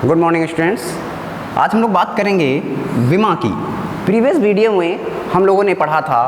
Good morning students. आज हम लोग बात करेंगे विमा की। प्रीवियस वीडियो में हम लोगों ने पढ़ा था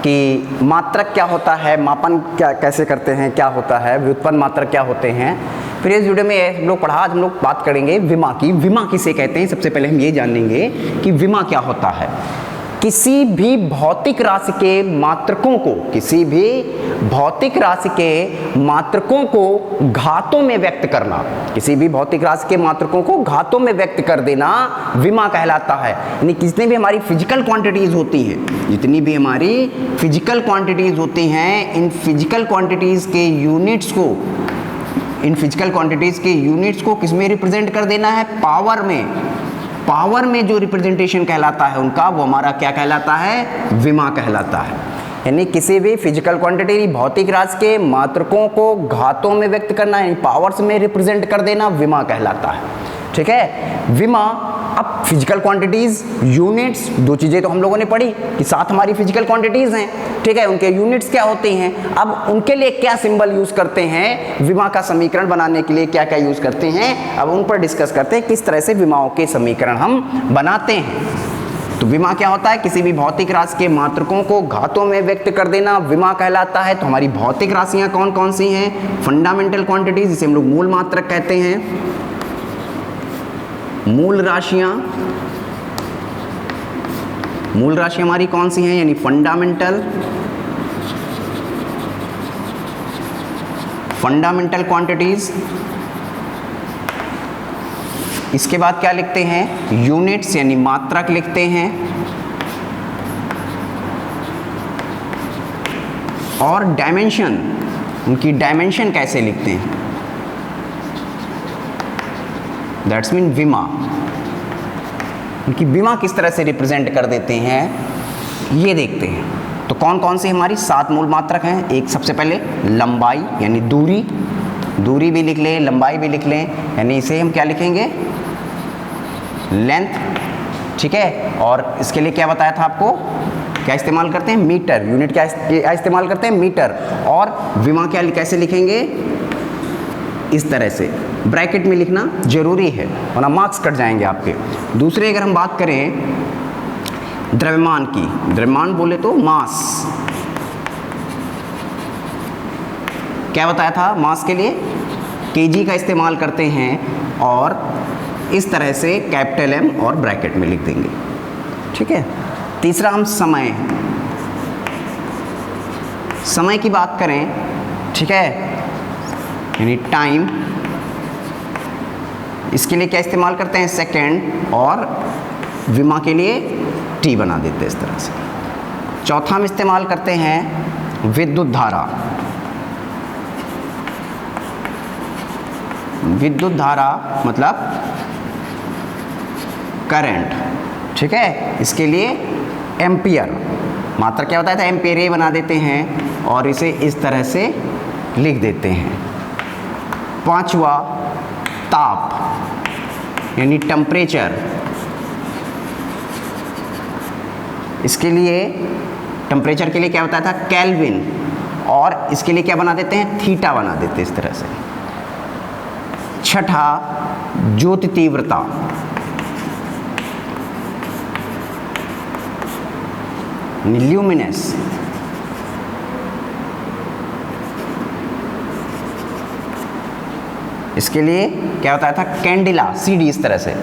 कि मात्रक क्या होता है, मापन क्या कैसे करते हैं, क्या होता है, व्युत्पन्न मात्रक क्या होते हैं। प्रीवियस वीडियो में हम लोग पढ़ा, आज हम लोग बात करेंगे विमा की। विमा किसे कहते हैं, सबसे पहले हम ये जानेंगे कि विमा क्या होता है। किसी भी भौतिक राशि के मात्रकों को, किसी भी भौतिक राशि के मात्रकों को घातों में व्यक्त करना, किसी भी भौतिक राशि के मात्रकों को घातों में व्यक्त कर देना विमा कहलाता है। यानी जितनी भी हमारी फिजिकल क्वांटिटीज होती हैं, जितनी भी हमारी फिजिकल क्वांटिटीज होती हैं, इन फिजिकल क्वांटिटीज के यूनिट्स को, इन फिजिकल क्वांटिटीज के यूनिट्स को किस में रिप्रेजेंट कर देना है, पावर में। पावर में जो रिप्रेजेंटेशन कहलाता है उनका, वो हमारा क्या कहलाता है, विमा कहलाता है। यानी किसी भी फिजिकल क्वांटिटी, भौतिक राशि के मात्रकों को घातों में व्यक्त करना, यानी पावर्स में रिप्रेजेंट कर देना, विमा कहलाता है। ठीक है। विमा, अब फिजिकल क्वांटिटीज, यूनिट्स, दो चीज़ें तो हम लोगों ने पढ़ी कि 7 हमारी फिजिकल क्वांटिटीज हैं। ठीक है। उनके यूनिट्स क्या होते हैं, अब उनके लिए क्या सिंबल यूज करते हैं, विमा का समीकरण बनाने के लिए क्या क्या यूज करते हैं, अब उन पर डिस्कस करते हैं किस तरह से विमाओं के समीकरण हम बनाते हैं। तो विमा क्या होता है, किसी भी भौतिक राशि के मात्रकों को घातों में व्यक्त कर देना विमा कहलाता है। तो हमारी भौतिक राशियां कौन कौन सी हैं, फंडामेंटल क्वांटिटीज, जिसे हम लोग मूल मात्रक कहते हैं। मूल राशियां, मूल राशि हमारी कौन सी हैं, यानी फंडामेंटल, फंडामेंटल क्वांटिटीज। इसके बाद क्या लिखते हैं, यूनिट्स यानी मात्रक लिखते हैं, और डायमेंशन, उनकी डायमेंशन कैसे लिखते हैं, दैट्स मीन विमा। उनकी विमा किस तरह से रिप्रेजेंट कर देते हैं, ये देखते हैं। तो कौन कौन सी हमारी 7 मूल मात्रक हैं। एक सबसे पहले लंबाई यानी दूरी, दूरी भी लिख लें, लंबाई भी लिख लें, यानी इसे हम क्या लिखेंगे, लेंथ। ठीक है। और इसके लिए क्या बताया था आपको, क्या इस्तेमाल करते हैं, मीटर। यूनिट क्या इस्तेमाल करते हैं, मीटर। और विमा क्या कैसे लिखेंगे, इस तरह से ब्रैकेट में लिखना जरूरी है, वरना मार्क्स कट जाएंगे आपके। दूसरे अगर हम बात करें द्रव्यमान की, द्रव्यमान बोले तो मास, क्या बताया था, मास के लिए केजी का इस्तेमाल करते हैं, और इस तरह से कैपिटल एम और ब्रैकेट में लिख देंगे। ठीक है। तीसरा हम समय, समय की बात करें, ठीक है, यानी टाइम, इसके लिए क्या इस्तेमाल करते हैं, सेकेंड, और विमा के लिए टी बना देते हैं इस तरह से। चौथा हम इस्तेमाल करते हैं विद्युत धारा, विद्युत धारा मतलब करंट। ठीक है। इसके लिए एम्पियर, मात्रा क्या होता है, एम्पियर ये बना देते हैं और इसे इस तरह से लिख देते हैं। पांचवा ताप यानी टेम्परेचर, इसके लिए टेम्परेचर के लिए क्या होता था, केल्विन, और इसके लिए क्या बना देते हैं, थीटा बना देते हैं इस तरह से। छठा ज्योति तीव्रता, ल्यूमिनेस, इसके लिए क्या होता था, कैंडिला, सीडी, इस तरह से,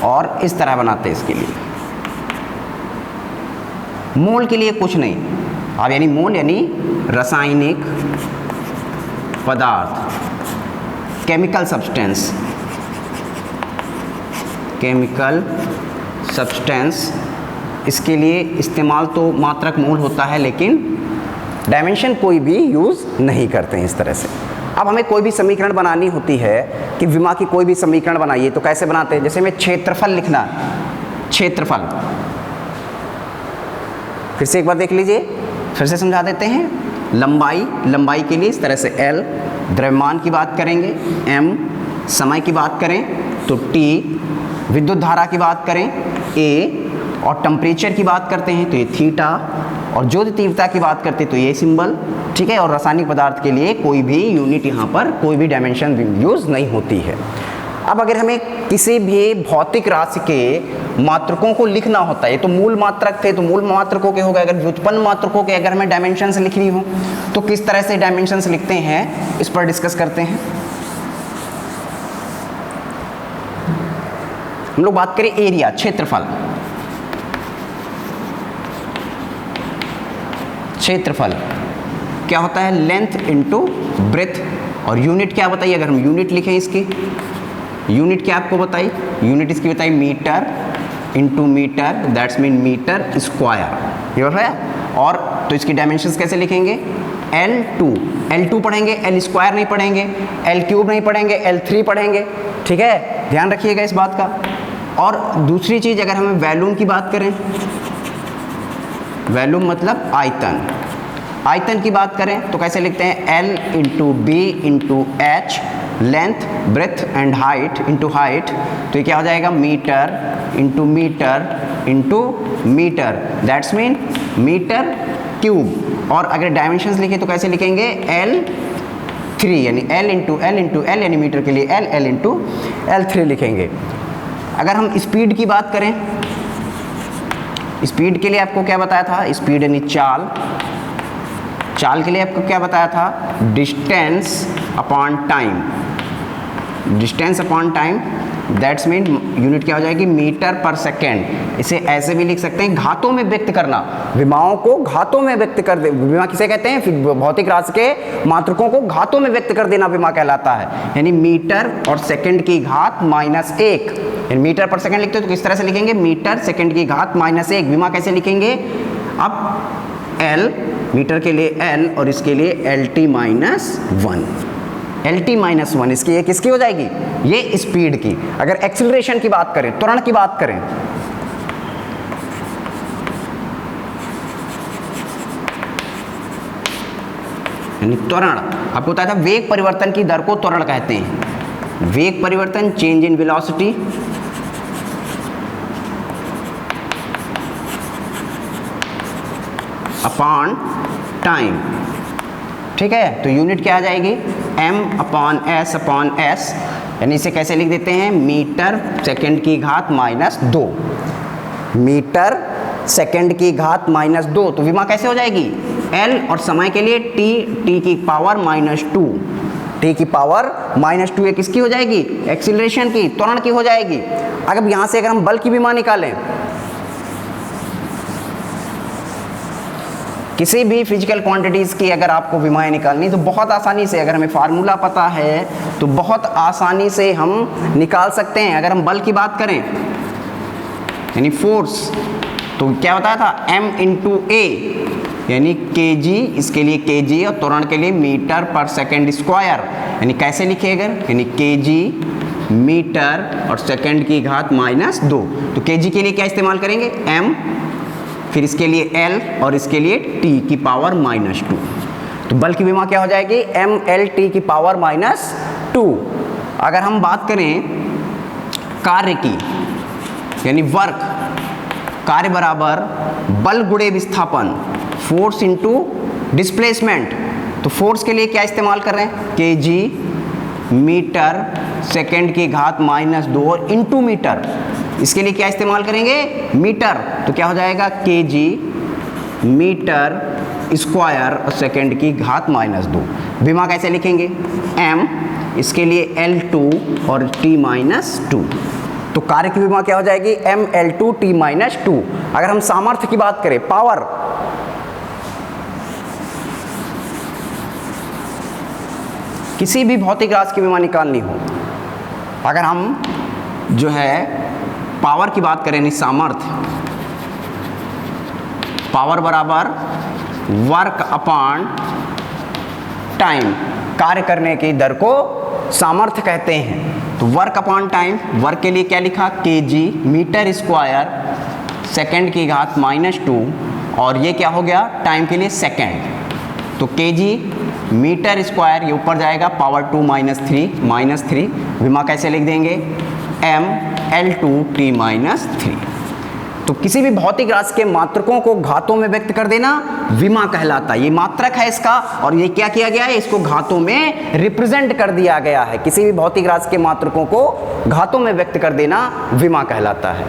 और इस तरह बनाते हैं इसके लिए। मोल के लिए कुछ नहीं, अब यानी मोल यानी रासायनिक पदार्थ, केमिकल सब्सटेंस, केमिकल सब्सटेंस, इसके लिए इस्तेमाल तो मात्रक मोल होता है, लेकिन डायमेंशन कोई भी यूज़ नहीं करते हैं इस तरह से। अब हमें कोई भी समीकरण बनानी होती है कि विमा की कोई भी समीकरण बनाइए, तो कैसे बनाते हैं, जैसे हमें क्षेत्रफल लिखना, क्षेत्रफल, फिर से एक बार देख लीजिए, फिर से समझा देते हैं। लंबाई, लंबाई के लिए इस तरह से L, द्रव्यमान की बात करेंगे M, समय की बात करें तो T, विद्युत धारा की बात करें A, और टेम्परेचर की बात करते हैं तो ये थीटा, और ज्योति तीव्रता की बात करते हैं तो ये सिंबल। ठीक है। और रासायनिक पदार्थ के लिए कोई भी यूनिट यहाँ पर, कोई भी डायमेंशन यूज नहीं होती है। अब अगर हमें किसी भी भौतिक राशि के मात्रकों को लिखना होता है, ये तो मूल मात्रक थे, तो मूल मात्रकों के हो गए, अगर व्युत्पन्न मात्रकों के अगर हमें डायमेंशंस लिखनी हो तो किस तरह से डायमेंशंस लिखते हैं, इस पर डिस्कस करते हैं। हम लोग बात करें एरिया, क्षेत्रफल। क्षेत्रफल क्या होता है, लेंथ इनटू ब्रेथ। और यूनिट क्या बताइए, अगर हम यूनिट लिखें इसकी, यूनिट क्या आपको बताई, यूनिट इसकी बताई metre into metre, that's mean metre square, ये है। और तो इसकी डायमेंशंस कैसे लिखेंगे, L2 पढ़ेंगे, L स्क्वायर नहीं पढ़ेंगे, L क्यूब नहीं पढ़ेंगे, L3 पढ़ेंगे, ठीक है, ध्यान रखिएगा इस बात का। और दूसरी चीज, अगर हमें वॉल्यूम की बात करें, वॉल्यूम मतलब आयतन, आयतन की बात करें तो कैसे लिखते हैं, L into B into H, length breadth and height into height, तो ये क्या हो जाएगा, metre into metre into metre, that's mean metre cube. और अगर डायमेंशंस लिखे तो कैसे लिखेंगे, L3 यानी L into L into L, यानी मीटर के लिए L इंटू L3 लिखेंगे। अगर हम स्पीड की बात करें, स्पीड के लिए आपको क्या बताया था, स्पीड यानी चाल, चाल के लिए आपको क्या बताया था, distance upon time, distance upon time, that's mean unit क्या हो जाएगी, मीटर पर सेकेंड। इसे ऐसे भी लिख सकते हैं, घातों में व्यक्त करना, विमाओं को घातों में व्यक्त कर दे, विमा किसे कहते हैं, भौतिक राशि के मात्रकों को घातों में व्यक्त कर देना विमा कहलाता है, यानी मीटर और सेकंड की घात -1, मीटर पर सेकंड लिखते हो तो किस तरह से लिखेंगे, मीटर सेकंड की घात -1, विमा कैसे लिखेंगे, अब L मीटर के लिए L और इसके लिए LT -1, इसकी ये किसकी हो जाएगी, ये स्पीड की। अगर एक्सीलरेशन की बात करें, त्वरण की बात करें, यानी त्वरण, आपको बताया था वेग परिवर्तन की दर को त्वरण कहते हैं, वेग परिवर्तन, change in velocity, upon time, ठीक है। तो यूनिट क्या आ जाएगी, m/s अपॉन s, यानी इसे कैसे लिख देते हैं, मीटर सेकंड की घात -2, मीटर सेकंड की घात -2, तो विमा कैसे हो जाएगी, L और समय के लिए t की पावर -2, t की पावर -2, ये किसकी हो जाएगी, एक्सीलरेशन की, त्वरण की हो जाएगी। अगर यहाँ से अगर हम बल की विमा निकालें, किसी भी फिजिकल क्वांटिटीज़ की अगर आपको विमाएँ निकालनी तो बहुत आसानी से, अगर हमें फार्मूला पता है तो बहुत आसानी से हम निकाल सकते हैं। अगर हम बल की बात करें यानी फोर्स, तो क्या बताया था, m इंटू ए यानी kg, इसके लिए kg, और त्वरण के लिए मीटर पर सेकंड स्क्वायर, यानी कैसे लिखिएगा, यानी kg मीटर और सेकंड की घात -2, तो kg के लिए क्या इस्तेमाल करेंगे, m, फिर इसके लिए L और इसके लिए t की पावर -2, तो बल की विमा क्या हो जाएगी, mLT की पावर -2। अगर हम बात करें कार्य की, यानी वर्क, कार्य बराबर बल गुणे विस्थापन, फोर्स इंटू डिस्प्लेसमेंट, तो फोर्स के लिए क्या इस्तेमाल कर रहे हैं, kg मीटर सेकंड की घात -2 और इंटू मीटर, इसके लिए क्या इस्तेमाल करेंगे, मीटर, तो क्या हो जाएगा, kg मीटर स्क्वायर और सेकंड की घात -2। विमा कैसे लिखेंगे, m, इसके लिए L2 और t -2, तो कार्य की विमा क्या हो जाएगी, mL2 t -2। अगर हम सामर्थ्य की बात करें, पावर, किसी भी भौतिक राशि की विमा निकालनी हो, अगर हम जो है पावर की बात करें, यानी सामर्थ्य, पावर बराबर वर्क अपॉन टाइम, कार्य करने की दर को सामर्थ्य कहते हैं। तो वर्क अपॉन टाइम, वर्क के लिए क्या लिखा, kg मीटर स्क्वायर सेकंड की घात -2, और ये क्या हो गया, टाइम के लिए सेकंड, तो kg मीटर स्क्वायर, ये ऊपर जाएगा पावर 2 -3, विमा कैसे लिख देंगे, mL2 t -3। तो किसी भी भौतिक राशि के मात्रकों को घातों में व्यक्त कर देना विमा कहलाता है। ये मात्रक है इसका, और ये क्या किया गया है, इसको घातों में रिप्रेजेंट कर दिया गया है। किसी भी भौतिक राशि के मात्रकों को घातों में व्यक्त कर देना विमा कहलाता है।